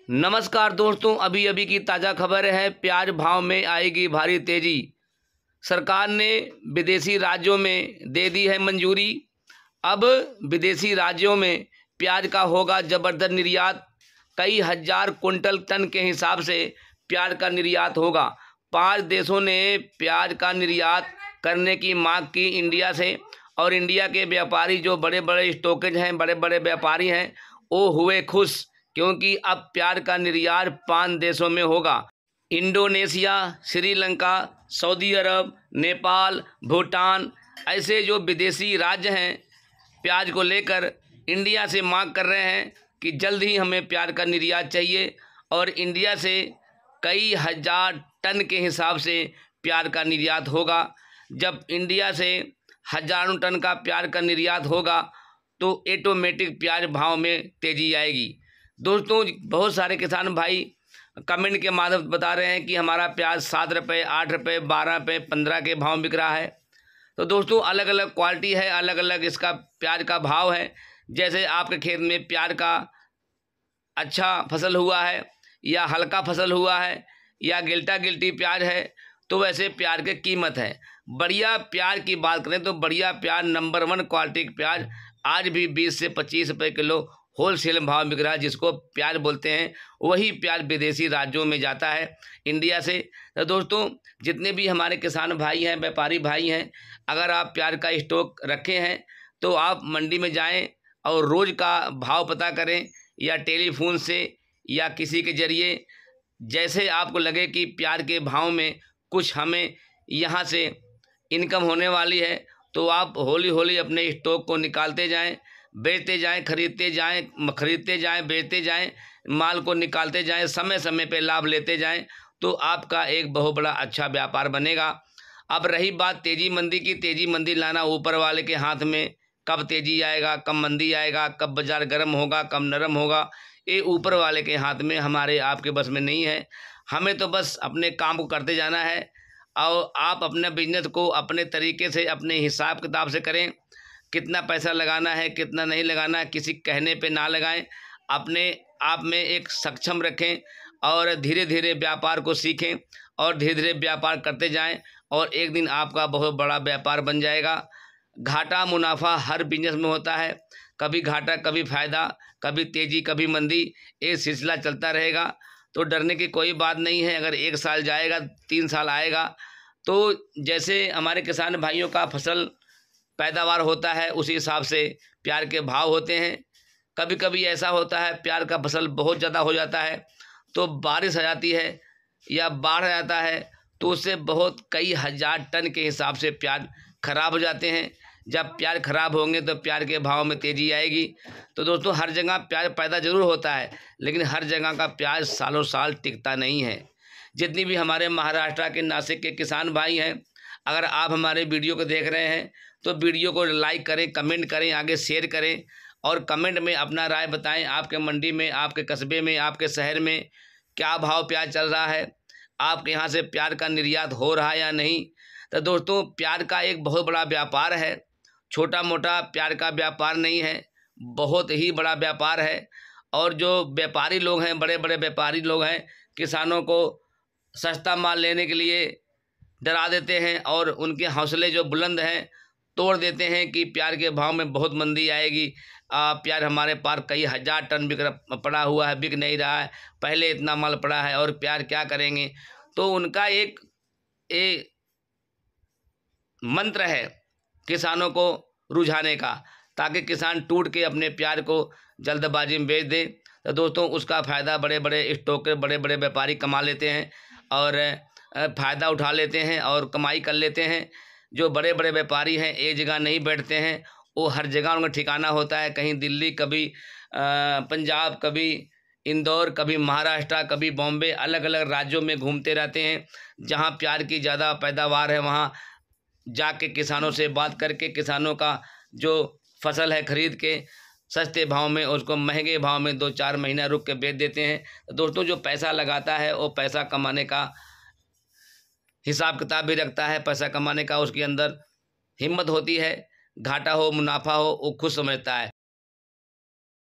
नमस्कार दोस्तों, अभी अभी की ताज़ा खबर है। प्याज भाव में आएगी भारी तेजी। सरकार ने विदेशी राज्यों में दे दी है मंजूरी। अब विदेशी राज्यों में प्याज का होगा ज़बरदस्त निर्यात। कई हजार कुंटल टन के हिसाब से प्याज का निर्यात होगा। 5 देशों ने प्याज का निर्यात करने की मांग की इंडिया से, और इंडिया के व्यापारी जो बड़े बड़े स्टॉकेज हैं, बड़े बड़े व्यापारी हैं, वो हुए खुश, क्योंकि अब प्याज का निर्यात 5 देशों में होगा। इंडोनेशिया, श्रीलंका, सऊदी अरब, नेपाल, भूटान, ऐसे जो विदेशी राज्य हैं प्याज को लेकर इंडिया से मांग कर रहे हैं कि जल्द ही हमें प्याज का निर्यात चाहिए। और इंडिया से कई हजार टन के हिसाब से प्याज का निर्यात होगा। जब इंडिया से हजारों टन का प्याज का निर्यात होगा तो ऑटोमेटिक प्याज भाव में तेजी आएगी। दोस्तों, बहुत सारे किसान भाई कमेंट के माध्यम से बता रहे हैं कि हमारा प्याज 7 रुपये, 8 रुपये, 12 रुपये, 15 के भाव बिक रहा है। तो दोस्तों, अलग अलग क्वालिटी है, अलग अलग इसका प्याज का भाव है। जैसे आपके खेत में प्याज का अच्छा फसल हुआ है, या हल्का फसल हुआ है, या गिल्टा गिल्टी प्याज है, तो वैसे प्याज की कीमत है। बढ़िया प्याज की बात करें तो बढ़िया प्याज, नंबर 1 क्वालिटी का प्याज आज भी 20 से 25 रुपये किलो होलसेल भाव बिक रहा है। जिसको प्याज बोलते हैं वही प्याज विदेशी राज्यों में जाता है इंडिया से। तो दोस्तों, जितने भी हमारे किसान भाई हैं, व्यापारी भाई हैं, अगर आप प्याज का स्टॉक रखे हैं तो आप मंडी में जाएं और रोज़ का भाव पता करें, या टेलीफोन से या किसी के ज़रिए, जैसे आपको लगे कि प्याज के भाव में कुछ हमें यहाँ से इनकम होने वाली है, तो आप हौली हौली अपने स्टॉक को निकालते जाएं, बेचते जाएं, खरीदते जाएं, बेचते जाएं, माल को निकालते जाएं, समय समय पे लाभ लेते जाएं, तो आपका एक बहुत बड़ा अच्छा व्यापार बनेगा। अब रही बात तेजी मंदी की, तेजी मंदी लाना ऊपर वाले के हाथ में। कब तेजी आएगा, कब मंदी आएगा, कब बाजार गर्म होगा, कब नरम होगा, ये ऊपर वाले के हाथ में, हमारे आपके बस में नहीं है। हमें तो बस अपने काम को करते जाना है, और आप अपने बिजनेस को अपने तरीके से, अपने हिसाब किताब से करें। कितना पैसा लगाना है, कितना नहीं लगाना है, किसी कहने पे ना लगाएं। अपने आप में एक सक्षम रखें और धीरे धीरे व्यापार को सीखें, और धीरे धीरे व्यापार करते जाएं, और एक दिन आपका बहुत बड़ा व्यापार बन जाएगा। घाटा मुनाफा हर बिजनेस में होता है, कभी घाटा, कभी फ़ायदा, कभी तेज़ी, कभी मंदी, ये सिलसिला चलता रहेगा। तो डरने की कोई बात नहीं है। अगर 1 साल जाएगा, 3 साल आएगा, तो जैसे हमारे किसान भाइयों का फसल पैदावार होता है उसी हिसाब से प्याज के भाव होते हैं। कभी कभी ऐसा होता है प्याज का फसल बहुत ज़्यादा हो जाता है, तो बारिश आ जाती है या बाढ़ आ जाता है, तो उससे बहुत कई हजार टन के हिसाब से प्याज खराब हो जाते हैं। जब प्याज खराब होंगे तो प्याज के भाव में तेज़ी आएगी। तो दोस्तों, हर जगह प्याज पैदा ज़रूर होता है, लेकिन हर जगह का प्याज सालों साल टिकता नहीं है। जितनी भी हमारे महाराष्ट्र के, नासिक के किसान भाई हैं, अगर आप हमारे वीडियो को देख रहे हैं तो वीडियो को लाइक करें, कमेंट करें, आगे शेयर करें, और कमेंट में अपना राय बताएं। आपके मंडी में, आपके कस्बे में, आपके शहर में क्या भाव प्याज चल रहा है, आपके यहाँ से प्याज का निर्यात हो रहा है या नहीं। तो दोस्तों, प्याज का एक बहुत बड़ा व्यापार है, छोटा मोटा प्याज का व्यापार नहीं है, बहुत ही बड़ा व्यापार है। और जो व्यापारी लोग हैं, बड़े बड़े व्यापारी लोग हैं, किसानों को सस्ता माल लेने के लिए डरा देते हैं, और उनके हौसले जो बुलंद हैं तोड़ देते हैं कि प्याज के भाव में बहुत मंदी आएगी। प्याज हमारे पास कई हजार टन पड़ा हुआ है, बिक नहीं रहा है, पहले इतना माल पड़ा है और प्याज क्या करेंगे। तो उनका एक मंत्र है किसानों को रुझाने का, ताकि किसान टूट के अपने प्याज को जल्दबाजी में बेच दें। तो दोस्तों, उसका फ़ायदा बड़े बड़े स्टॉक के बड़े बड़े व्यापारी कमा लेते हैं, और फ़ायदा उठा लेते हैं और कमाई कर लेते हैं। जो बड़े बड़े व्यापारी हैं एक जगह नहीं बैठते हैं, वो हर जगह उनका ठिकाना होता है, कहीं दिल्ली, कभी पंजाब, कभी इंदौर, कभी महाराष्ट्र, कभी बॉम्बे, अलग अलग राज्यों में घूमते रहते हैं। जहाँ प्याज की ज़्यादा पैदावार है वहाँ जाके किसानों से बात करके, किसानों का जो फसल है खरीद के सस्ते भाव में, उसको महंगे भाव में 2-4 महीना रुक के बेच देते हैं। तो दोस्तों, जो पैसा लगाता है वो पैसा कमाने का हिसाब किताब भी रखता है, पैसा कमाने का उसके अंदर हिम्मत होती है। घाटा हो मुनाफा हो, वो खुद समझता है।